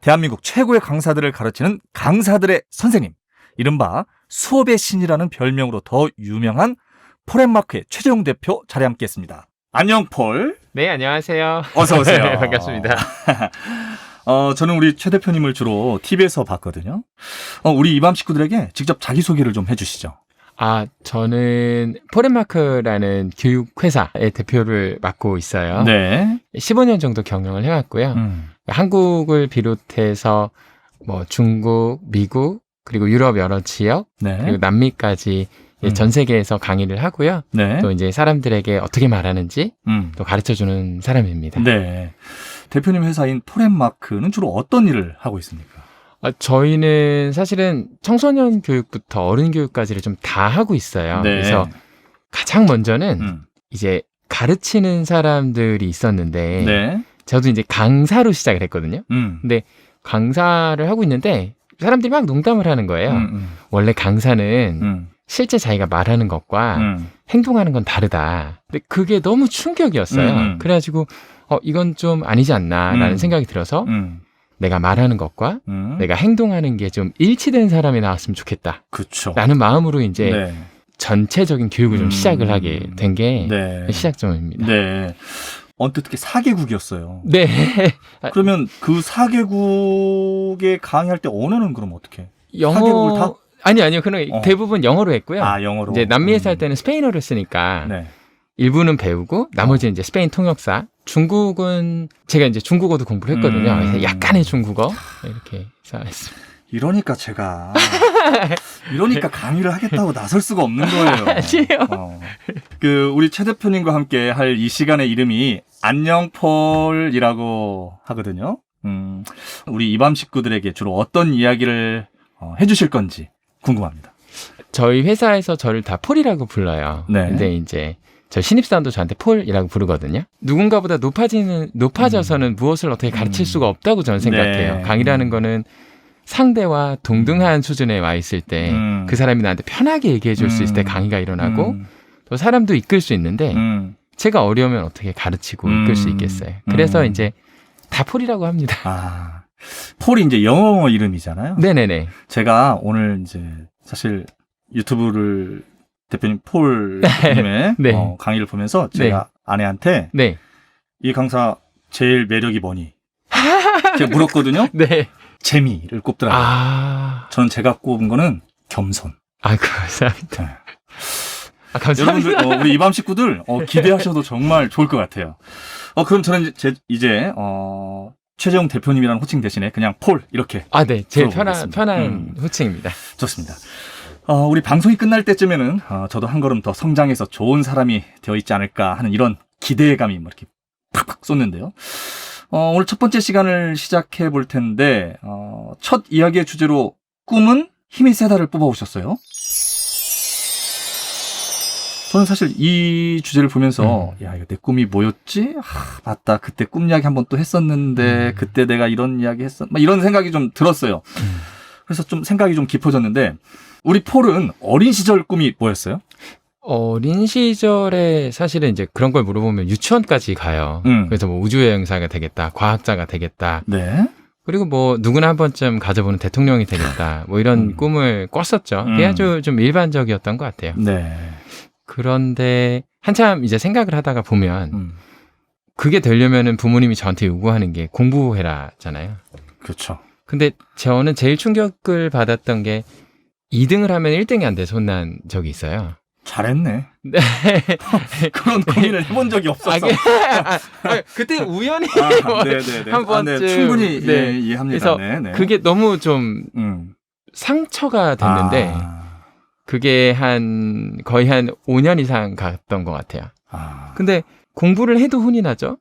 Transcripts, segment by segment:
대한민국 최고의 강사들을 가르치는 강사들의 선생님, 이른바 수업의 신이라는 별명으로 더 유명한 폴앤마크의 최재용 대표 자리에 함께했습니다. 안녕 폴. 네, 안녕하세요. 어서 오세요. 네, 반갑습니다. 저는 우리 최 대표님을 주로 TV에서 봤거든요. 우리 이밤 식구들에게 직접 자기소개를 좀 해주시죠. 저는 폴앤마크라는 교육회사의 대표를 맡고 있어요. 네. 15년 정도 경영을 해왔고요. 한국을 비롯해서 뭐 중국, 미국, 그리고 유럽 여러 지역, 네. 그리고 남미까지 전 세계에서 강의를 하고요. 네. 또 이제 사람들에게 어떻게 말하는지 또 가르쳐주는 사람입니다. 네. 대표님 회사인 폴앤마크는 주로 어떤 일을 하고 있습니까? 저희는 사실은 청소년 교육부터 어른 교육까지를 좀 다 하고 있어요. 네. 그래서 가장 먼저는 이제 가르치는 사람들이 있었는데 네. 저도 이제 강사로 시작을 했거든요. 근데 강사를 하고 있는데 사람들이 막 농담을 하는 거예요. 원래 강사는 실제 자기가 말하는 것과 행동하는 건 다르다. 근데 그게 너무 충격이었어요. 그래가지고 이건 좀 아니지 않나라는 생각이 들어서 내가 말하는 것과 내가 행동하는 게 좀 일치된 사람이 나왔으면 좋겠다. 그렇죠. 라는 마음으로 이제 네. 전체적인 교육을 좀 시작을 하게 된 게 네. 시작점입니다. 네. 언뜻 특히 4개국이었어요. 네. 그러면 그 4개국에 강의할 때 언어는 그럼 어떻게? 영어 4개국을 다? 아니요. 그냥 대부분 영어로 했고요. 영어로. 이제 남미에서 할 때는 스페인어를 쓰니까 네. 일부는 배우고 나머지는 이제 스페인 통역사. 중국은 제가 이제 중국어도 공부를 했거든요. 그래서 약간의 중국어 이렇게 했습니다. 이러니까 강의를 하겠다고 나설 수가 없는 거예요. 아니에요. 우리 최 대표님과 함께 할 이 시간의 이름이 안녕 폴이라고 하거든요. 우리 이밤 식구들에게 주로 어떤 이야기를 해주실 건지 궁금합니다. 저희 회사에서 저를 다 폴이라고 불러요. 네. 근데 이제 저 신입사원도 저한테 폴이라고 부르거든요. 누군가보다 높아져서는 무엇을 어떻게 가르칠 수가 없다고 저는 생각해요. 네. 강의라는 거는 상대와 동등한 수준에 와 있을 때 그 사람이 나한테 편하게 얘기해 줄 수 있을 때 강의가 일어나고 또 사람도 이끌 수 있는데 제가 어려우면 어떻게 가르치고 이끌 수 있겠어요. 그래서 이제 다 폴이라고 합니다. 폴이 이제 영어 이름이잖아요. 네네네. 제가 오늘 이제 사실 유튜브를 대표님 폴님의 네. 강의를 보면서 제가 아내한테 네. 이 강사 제일 매력이 뭐니? 제가 물었거든요. 네. 재미를 꼽더라고요. 저는 제가 꼽은 거는 겸손. 감사합니다. 네. 감사합니다. 여러분들 우리 이밤 식구들 기대하셔도 정말 좋을 것 같아요. 그럼 저는 이제 최재용 대표님이라는 호칭 대신에 그냥 폴 이렇게. 네. 제일 편한 호칭입니다. 좋습니다. 우리 방송이 끝날 때쯤에는 저도 한 걸음 더 성장해서 좋은 사람이 되어 있지 않을까 하는 이런 기대감이 이렇게 팍팍 쏟는데요. 오늘 첫 번째 시간을 시작해 볼 텐데 첫 이야기의 주제로 꿈은 힘이 세다를 뽑아오셨어요. 저는 사실 이 주제를 보면서 야, 이거 내 꿈이 뭐였지? 맞다. 그때 꿈 이야기 한번 또 했었는데 그때 내가 이런 이야기 막 이런 생각이 좀 들었어요. 그래서 좀 생각이 좀 깊어졌는데 우리 폴은 어린 시절 꿈이 뭐였어요? 어린 시절에 사실은 이제 그런 걸 물어보면 유치원까지 가요. 그래서 뭐 우주여행사가 되겠다, 과학자가 되겠다. 네. 그리고 뭐 누구나 한 번쯤 가져보는 대통령이 되겠다. 뭐 이런 꿈을 꿨었죠. 그게 아주 좀 일반적이었던 것 같아요. 네. 그런데 한참 이제 생각을 하다가 보면 그게 되려면은 부모님이 저한테 요구하는 게 공부해라잖아요. 그렇죠. 근데 저는 제일 충격을 받았던 게 2등을 하면 1등이 안 돼서 혼난 적이 있어요. 잘했네. 네. 그런 고민을 해본 적이 없었어. 그때 우연히 한 번쯤 충분히 이해합니다. 그래서 그게 너무 좀 상처가 됐는데 그게 거의 한 5년 이상 갔던 것 같아요. 근데 공부를 해도 혼이 나죠.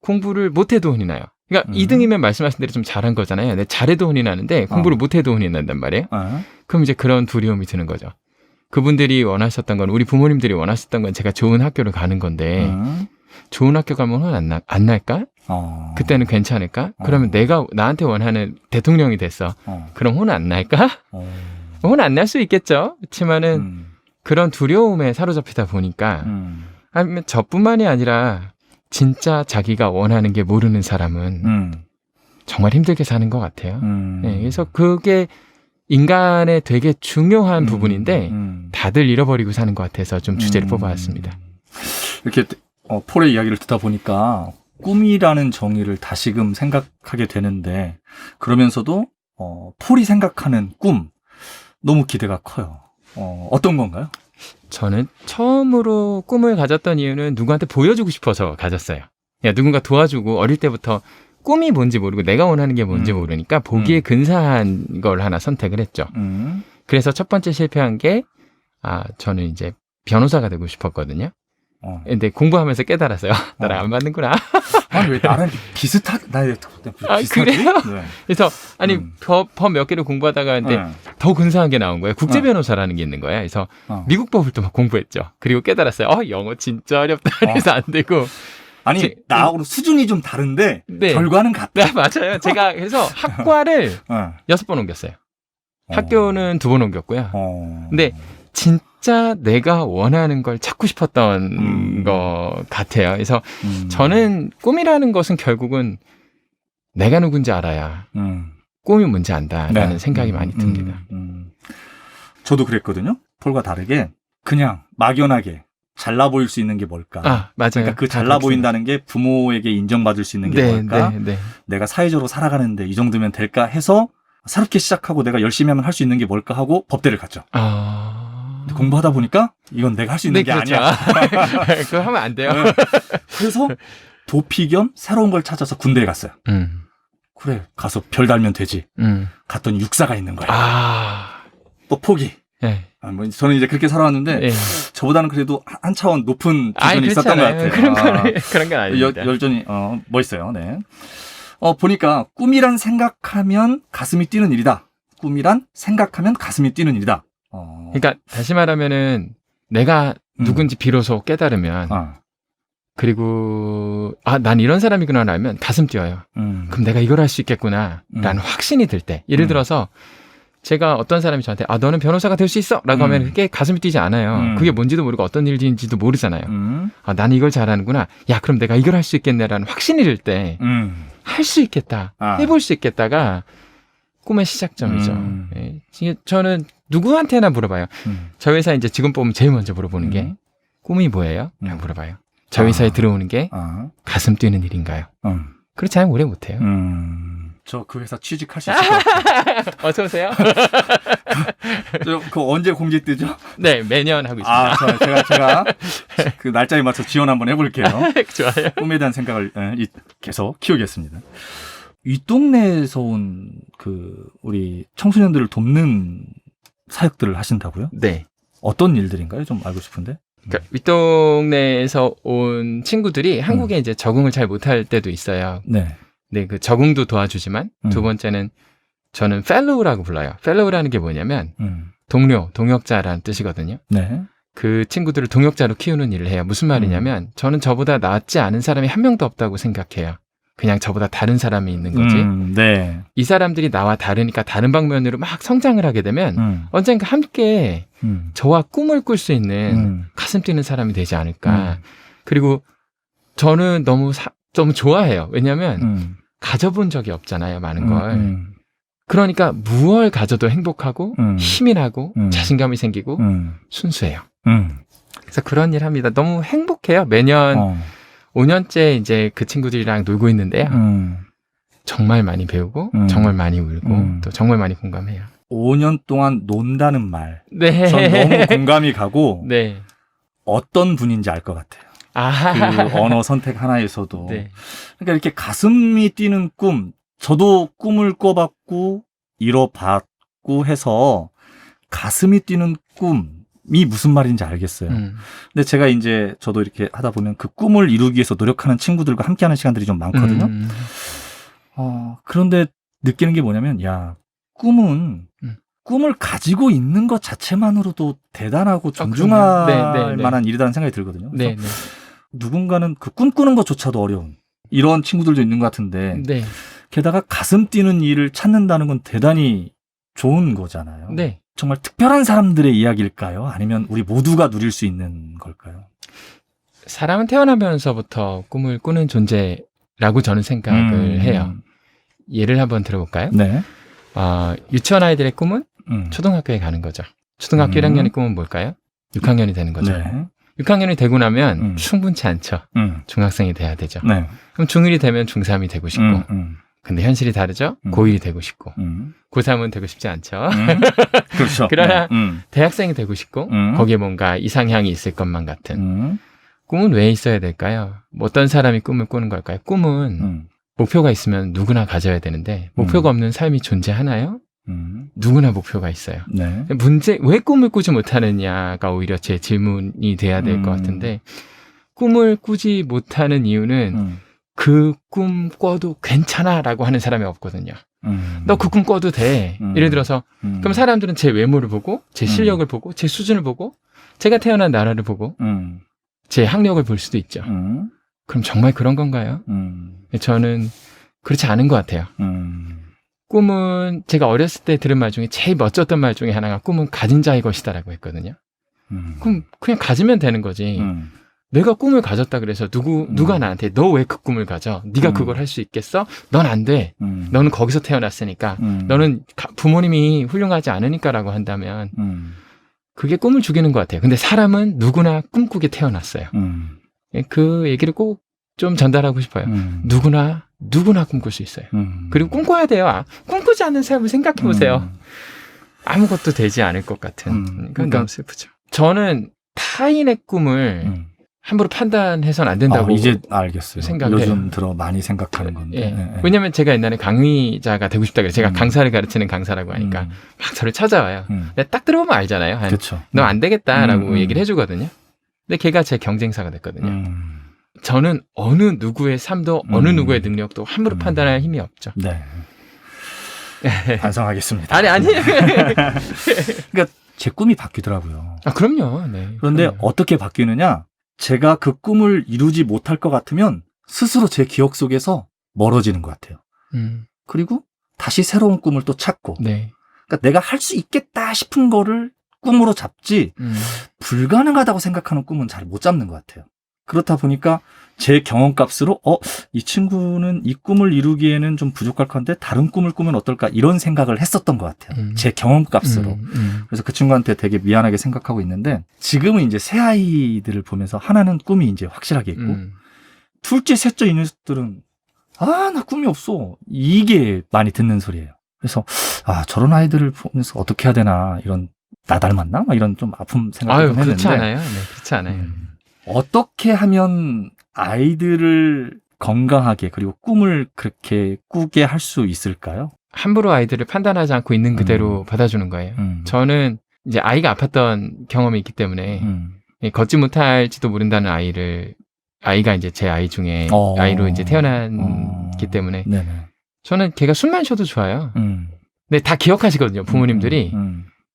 공부를 못해도 혼이 나요. 그러니까 2등이면 말씀하신 대로 좀 잘한 거잖아요. 근데 잘해도 혼이 나는데 공부를 못해도 혼이 난단 말이에요. 그럼 이제 그런 두려움이 드는 거죠. 그분들이 원하셨던 건, 우리 부모님들이 원하셨던 건 제가 좋은 학교를 가는 건데 좋은 학교 가면 혼 안 날까? 그때는 괜찮을까? 그러면 내가 나한테 원하는 대통령이 됐어. 그럼 혼 안 날까? 혼 안 날 수 있겠죠. 그렇지만은 그런 두려움에 사로잡히다 보니까 아니면 저뿐만이 아니라 진짜 자기가 원하는 게 모르는 사람은 정말 힘들게 사는 것 같아요. 네, 그래서 그게 인간의 되게 중요한 부분인데 다들 잃어버리고 사는 것 같아서 좀 주제를 뽑아왔습니다. 이렇게 폴의 이야기를 듣다 보니까 꿈이라는 정의를 다시금 생각하게 되는데 그러면서도 폴이 생각하는 꿈 너무 기대가 커요. 어떤 건가요? 저는 처음으로 꿈을 가졌던 이유는 누구한테 보여주고 싶어서 가졌어요. 야, 누군가 도와주고 어릴 때부터 꿈이 뭔지 모르고 내가 원하는 게 뭔지 모르니까 보기에 근사한 걸 하나 선택을 했죠. 그래서 첫 번째 실패한 게 저는 이제 변호사가 되고 싶었거든요. 근데 공부하면서 깨달았어요. 나랑 안 맞는구나. 아니 왜 나랑 나의 비슷하지? 그래요? 네. 그래서 법 몇 개를 공부하다가 근데 더 근사한 게 나온 거예요. 국제 변호사라는 게 있는 거예요. 그래서 미국 법을 또 막 공부했죠. 그리고 깨달았어요. 영어 진짜 어렵다. 그래서 안 되고. 아니 나하고는 수준이 좀 다른데 네. 결과는 같다. 네, 맞아요. 제가 그래서 학과를 6번 옮겼어요. 학교는 2번 옮겼고요. 근데 진짜 내가 원하는 걸 찾고 싶었던 것 같아요. 그래서 저는 꿈이라는 것은 결국은 내가 누군지 알아야 꿈이 뭔지 안다라는 생각이 많이 듭니다. 저도 그랬거든요. 폴과 다르게 그냥 막연하게 잘나 보일 수 있는 게 뭘까? 맞아요. 그러니까 그 잘나 보인다는 게 부모에게 인정받을 수 있는 게 뭘까? 네. 내가 사회적으로 살아가는데 이 정도면 될까 해서 새롭게 시작하고 내가 열심히 하면 할 수 있는 게 뭘까 하고 법대를 갔죠. 공부하다 보니까 이건 내가 할 수 있는 게 그렇죠. 아니야. 그거 하면 안 돼요. 그래서 도피 겸 새로운 걸 찾아서 군대에 갔어요. 그래 가서 별 달면 되지. 갔더니 육사가 있는 거야. 또 포기. 네. 저는 이제 그렇게 살아왔는데 네. 저보다는 그래도 한 차원 높은 비전이 있었던 것 같아요. 그런 건 아닙니다. 열전이 멋있어요. 네. 보니까 꿈이란 생각하면 가슴이 뛰는 일이다. 꿈이란 생각하면 가슴이 뛰는 일이다. 그러니까 다시 말하면은 내가 누군지 비로소 깨달으면 그리고 난 이런 사람이구나 알면 가슴 뛰어요. 그럼 내가 이걸 할 수 있겠구나 라는 확신이 들 때 예를 들어서 제가 어떤 사람이 저한테 너는 변호사가 될 수 있어 라고 하면 그게 가슴이 뛰지 않아요. 그게 뭔지도 모르고 어떤 일인지도 모르잖아요. 나는 이걸 잘하는구나. 야 그럼 내가 이걸 할 수 있겠네라는 확신이 들 때 할 수 있겠다. 해볼 수 있겠다가 꿈의 시작점이죠. 네. 저는 누구한테나 물어봐요. 저희 회사 이제 직원 뽑으면 제일 먼저 물어보는 게 꿈이 뭐예요? 라고 물어봐요. 저희 회사에 들어오는 게 가슴 뛰는 일인가요? 그렇지 않으면 오래 못해요. 저 그 회사 취직할 수 있을 것 같아요. 어서 오세요. 그 언제 공지 뜨죠? 네, 매년 하고 있습니다. 제가 그 날짜에 맞춰 지원 한번 해볼게요. 좋아요. 꿈에 대한 생각을 계속 키우겠습니다. 윗동네에서 온 우리 청소년들을 돕는 사역들을 하신다고요? 네. 어떤 일들인가요? 좀 알고 싶은데. 그러니까 윗동네에서 온 친구들이 한국에 이제 적응을 잘 못할 때도 있어요. 네. 네, 그 적응도 도와주지만 두 번째는 저는 펠로우라고 불러요. 펠로우라는 게 뭐냐면 동역자라는 뜻이거든요. 네. 그 친구들을 동역자로 키우는 일을 해요. 무슨 말이냐면 저는 저보다 낫지 않은 사람이 한 명도 없다고 생각해요. 그냥 저보다 다른 사람이 있는 거지. 네. 이 사람들이 나와 다르니까 다른 방면으로 막 성장을 하게 되면 언젠가 함께 저와 꿈을 꿀 수 있는 가슴 뛰는 사람이 되지 않을까. 그리고 저는 너무 좋아해요. 왜냐하면 가져본 적이 없잖아요. 많은 걸. 그러니까 무얼 가져도 행복하고 힘이 나고 자신감이 생기고 순수해요. 그래서 그런 일 합니다. 너무 행복해요. 매년 5년째 이제 그 친구들이랑 놀고 있는데요. 정말 많이 배우고 정말 많이 울고 또 정말 많이 공감해요. 5년 동안 논다는 말. 네. 전 너무 공감이 가고 네. 어떤 분인지 알 것 같아요. 그 언어 선택 하나에서도. 네. 그러니까 이렇게 가슴이 뛰는 꿈, 저도 꿈을 꿔봤고 이뤄봤고 해서 가슴이 뛰는 꿈이 무슨 말인지 알겠어요. 근데 제가 이제 저도 이렇게 하다 보면 그 꿈을 이루기 위해서 노력하는 친구들과 함께하는 시간들이 좀 많거든요. 그런데 느끼는 게 뭐냐면, 꿈을 가지고 있는 것 자체만으로도 대단하고 존중할 만한 일이라는 생각이 들거든요. 네, 네. 누군가는 그 꿈꾸는 것조차도 어려운 이런 친구들도 있는 것 같은데 네. 게다가 가슴 뛰는 일을 찾는다는 건 대단히 좋은 거잖아요. 네. 정말 특별한 사람들의 이야기일까요? 아니면 우리 모두가 누릴 수 있는 걸까요? 사람은 태어나면서부터 꿈을 꾸는 존재라고 저는 생각을 해요. 예를 한번 들어볼까요? 네. 유치원 아이들의 꿈은 초등학교에 가는 거죠. 초등학교 1학년의 꿈은 뭘까요? 6학년이 되는 거죠. 네. 6학년이 되고 나면 충분치 않죠. 중학생이 돼야 되죠. 네. 그럼 중1이 되면 중3이 되고 싶고 근데 현실이 다르죠. 고1이 되고 싶고 고3은 되고 싶지 않죠. 그렇죠. 그러나 대학생이 되고 싶고 거기에 뭔가 이상향이 있을 것만 같은 꿈은 왜 있어야 될까요? 어떤 사람이 꿈을 꾸는 걸까요? 꿈은 목표가 있으면 누구나 가져야 되는데 목표가 없는 삶이 존재하나요? 누구나 목표가 있어요. 네. 문제 왜 꿈을 꾸지 못하느냐가 오히려 제 질문이 돼야 될 것 같은데 꿈을 꾸지 못하는 이유는 그 꿈 꿔도 괜찮아라고 하는 사람이 없거든요. 너 그 꿈 꿔도 돼. 예를 들어서 그럼 사람들은 제 외모를 보고 제 실력을 보고 제 수준을 보고 제가 태어난 나라를 보고 제 학력을 볼 수도 있죠. 그럼 정말 그런 건가요? 저는 그렇지 않은 것 같아요. 꿈은 제가 어렸을 때 들은 말 중에 제일 멋졌던 말 중에 하나가 꿈은 가진 자의 것이다라고 했거든요. 그럼 그냥 가지면 되는 거지. 내가 꿈을 가졌다 그래서 누가 나한테 너 왜 그 꿈을 가져? 네가 그걸 할 수 있겠어? 넌 안 돼. 너는 거기서 태어났으니까. 너는 부모님이 훌륭하지 않으니까라고 한다면 그게 꿈을 죽이는 것 같아요. 근데 사람은 누구나 꿈꾸게 태어났어요. 그 얘기를 꼭 좀 전달하고 싶어요. 누구나 꿈꿀 수 있어요. 그리고 꿈꿔야 돼요. 꿈꾸지 않는 삶을 생각해 보세요. 아무것도 되지 않을 것 같은. 그건 너무 슬프죠. 저는 타인의 꿈을 함부로 판단해서는 안 된다고 이제 알겠어요. 생각해요. 요즘 들어 많이 생각하는 건데. 예. 네. 왜냐면 제가 옛날에 강의자가 되고 싶다 그래서 제가 강사를 가르치는 강사라고 하니까 막 저를 찾아와요. 근데 딱 들어보면 알잖아요. 그렇죠. 너 안 되겠다라고 얘기를 해주거든요. 근데 걔가 제 경쟁사가 됐거든요. 저는 어느 누구의 삶도 어느 누구의 능력도 함부로 판단할 힘이 없죠. 네. 반성하겠습니다. 아니. 그러니까 제 꿈이 바뀌더라고요. 그럼요. 네. 그런데 그럼요. 어떻게 바뀌느냐? 제가 그 꿈을 이루지 못할 것 같으면 스스로 제 기억 속에서 멀어지는 것 같아요. 그리고 다시 새로운 꿈을 또 찾고. 네. 그러니까 내가 할 수 있겠다 싶은 거를 꿈으로 잡지 불가능하다고 생각하는 꿈은 잘 못 잡는 것 같아요. 그렇다 보니까 제 경험값으로 이 친구는 이 꿈을 이루기에는 좀 부족할 건데 다른 꿈을 꾸면 어떨까 이런 생각을 했었던 것 같아요. 제 경험값으로. 그래서 그 친구한테 되게 미안하게 생각하고 있는데 지금은 이제 새 아이들을 보면서 하나는 꿈이 이제 확실하게 있고 둘째, 셋째 이 녀석들은 나 꿈이 없어. 이게 많이 듣는 소리예요. 그래서 저런 아이들을 보면서 어떻게 해야 되나 이런 나 닮았나? 막 이런 좀 아픔 생각을 했는데 그렇지 않아요. 네, 그렇지 않아요. 어떻게 하면 아이들을 건강하게 그리고 꿈을 그렇게 꾸게 할 수 있을까요? 함부로 아이들을 판단하지 않고 있는 그대로 받아주는 거예요. 저는 이제 아이가 아팠던 경험이 있기 때문에 걷지 못할지도 모른다는 아이가 이제 제 아이 중에 아이로 이제 태어났기 때문에 네네. 저는 걔가 숨만 쉬어도 좋아요. 근데 다 기억하시거든요, 부모님들이.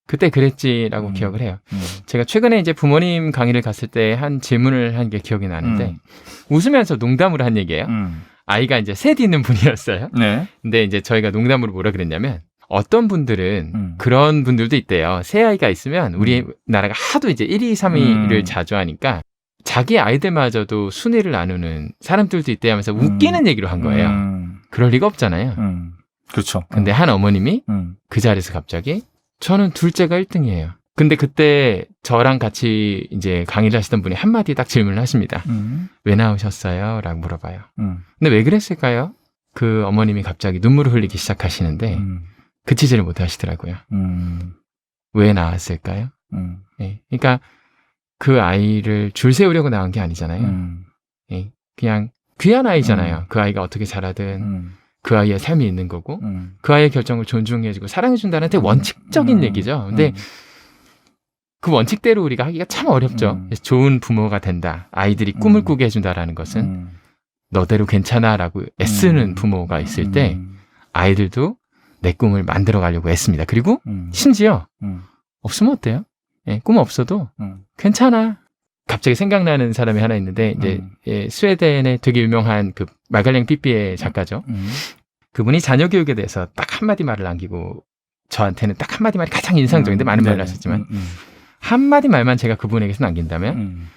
그때 그랬지라고 기억을 해요. 제가 최근에 이제 부모님 강의를 갔을 때 한 질문을 한 게 기억이 나는데 웃으면서 농담으로 한 얘기예요. 아이가 이제 셋 있는 분이었어요. 네. 근데 이제 저희가 농담으로 뭐라 그랬냐면 어떤 분들은 그런 분들도 있대요. 새 아이가 있으면 우리나라가 하도 이제 1, 2, 3위를 자주 하니까 자기 아이들마저도 순위를 나누는 사람들도 있대 하면서 웃기는 얘기로 한 거예요. 그럴 리가 없잖아요. 그렇죠. 근데 한 어머님이 그 자리에서 갑자기 저는 둘째가 1등이에요. 근데 그때 저랑 같이 이제 강의를 하시던 분이 한마디 딱 질문을 하십니다. 왜 나오셨어요? 라고 물어봐요. 근데 왜 그랬을까요? 그 어머님이 갑자기 눈물을 흘리기 시작하시는데 그치지를 못하시더라고요. 왜 나왔을까요? 네. 그러니까 그 아이를 줄 세우려고 나온 게 아니잖아요. 네. 그냥 귀한 아이잖아요. 그 아이가 어떻게 자라든 그 아이의 삶이 있는 거고 그 아이의 결정을 존중해주고 사랑해준다는 되게 원칙적인 얘기죠. 근데 그 원칙대로 우리가 하기가 참 어렵죠. 좋은 부모가 된다. 아이들이 꿈을 꾸게 해준다라는 것은 너대로 괜찮아라고 애쓰는 부모가 있을 때 아이들도 내 꿈을 만들어 가려고 애씁니다. 그리고 심지어 없으면 어때요? 예, 꿈 없어도 괜찮아. 갑자기 생각나는 사람이 하나 있는데 이제 스웨덴의 되게 유명한 그 말갈량 삐삐의 작가죠. 그분이 자녀 교육에 대해서 딱 한마디 말을 남기고 저한테는 딱 한마디 말이 가장 인상적인데 많은 말을 하셨지만 한마디 말만 제가 그분에게서 남긴다면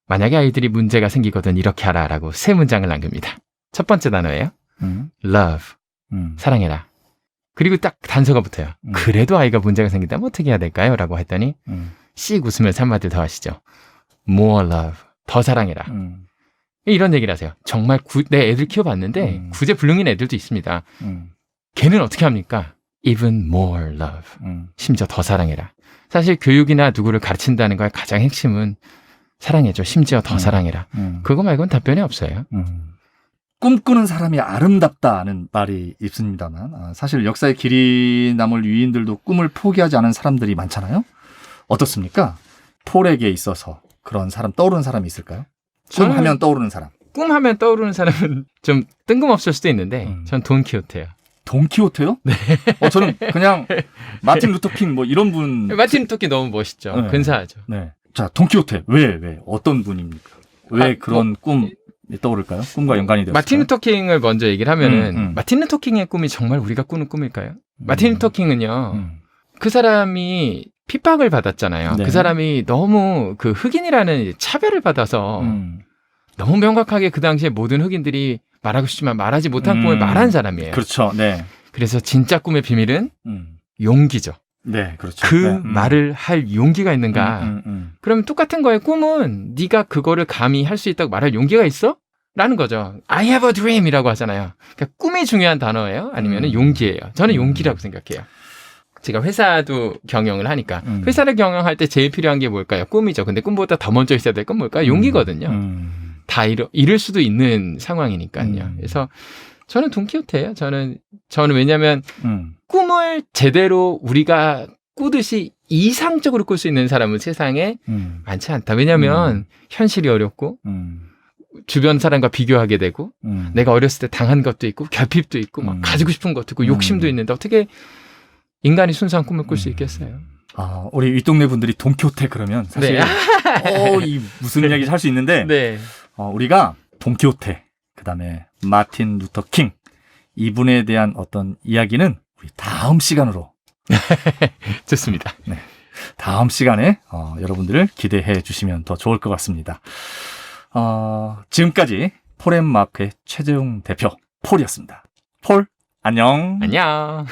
만약에 아이들이 문제가 생기거든 이렇게 하라라고 세 문장을 남깁니다. 첫 번째 단어예요. Love. 사랑해라. 그리고 딱 단서가 붙어요. 그래도 아이가 문제가 생긴다면 어떻게 해야 될까요? 라고 했더니 씩 웃으면서 한마디 더 하시죠. More love. 더 사랑해라. 이런 얘기를 하세요. 정말 내 애들 키워봤는데 구제불능인 애들도 있습니다. 걔는 어떻게 합니까? Even more love. 심지어 더 사랑해라. 사실 교육이나 누구를 가르친다는 거의 가장 핵심은 사랑해줘. 심지어 더 사랑해라. 그거 말고는 답변이 없어요. 꿈꾸는 사람이 아름답다는 말이 있습니다만 사실 역사의 길이 남을 위인들도 꿈을 포기하지 않은 사람들이 많잖아요. 어떻습니까? 폴에게 있어서 그런 사람 떠오르는 사람이 있을까요? 꿈하면 떠오르는 사람. 꿈하면 떠오르는 사람은 좀 뜬금없을 수도 있는데 전 돈키호테예요. 돈키호테요? 네. 저는 그냥 마틴 루터킹 뭐 이런 분. 마틴 루터킹 너무 멋있죠. 네. 근사하죠. 네. 자, 돈키호테 왜 어떤 분입니까? 왜 그런 꿈이 떠오를까요? 꿈과 연관이 되었을까요? 마틴 루터킹을 먼저 얘기를 하면은 마틴 루터킹의 꿈이 정말 우리가 꾸는 꿈일까요? 마틴 루터킹은요. 그 사람이 핍박을 받았잖아요. 네. 그 사람이 너무 그 흑인이라는 차별을 받아서 너무 명확하게 그 당시에 모든 흑인들이 말하고 싶지만 말하지 못한 꿈을 말한 사람이에요. 그렇죠. 네. 그래서 진짜 꿈의 비밀은 용기죠. 네, 그렇죠. 그 네. 말을 할 용기가 있는가? 그럼 똑같은 거예요. 꿈은 네가 그거를 감히 할 수 있다고 말할 용기가 있어? 라는 거죠. I have a dream이라고 하잖아요. 그러니까 꿈이 중요한 단어예요? 아니면 용기예요? 저는 용기라고 생각해요. 제가 회사도 경영을 하니까 회사를 경영할 때 제일 필요한 게 뭘까요? 꿈이죠. 근데 꿈보다 더 먼저 있어야 될 건 뭘까요? 용기거든요. 다 잃을 수도 있는 상황이니까요. 그래서 저는 돈키호테예요. 저는 왜냐하면 꿈을 제대로 우리가 꾸듯이 이상적으로 꿀 수 있는 사람은 세상에 많지 않다. 왜냐하면 현실이 어렵고 주변 사람과 비교하게 되고 내가 어렸을 때 당한 것도 있고 결핍도 있고 막 가지고 싶은 것도 있고 욕심도 있는데 어떻게 인간이 순수한 꿈을 꿀 수 있겠어요? 우리 윗동네 분들이 돈키호테 그러면 사실 네. 이 무슨 이야기를 할 수 있는데 네. 우리가 돈키호테 그다음에 마틴 루터 킹 이분에 대한 어떤 이야기는 우리 다음 시간으로 좋습니다. 네. 다음 시간에 여러분들 기대해 주시면 더 좋을 것 같습니다. 지금까지 폴앤마크의 최재용 대표 폴이었습니다. 폴 안녕. 안녕.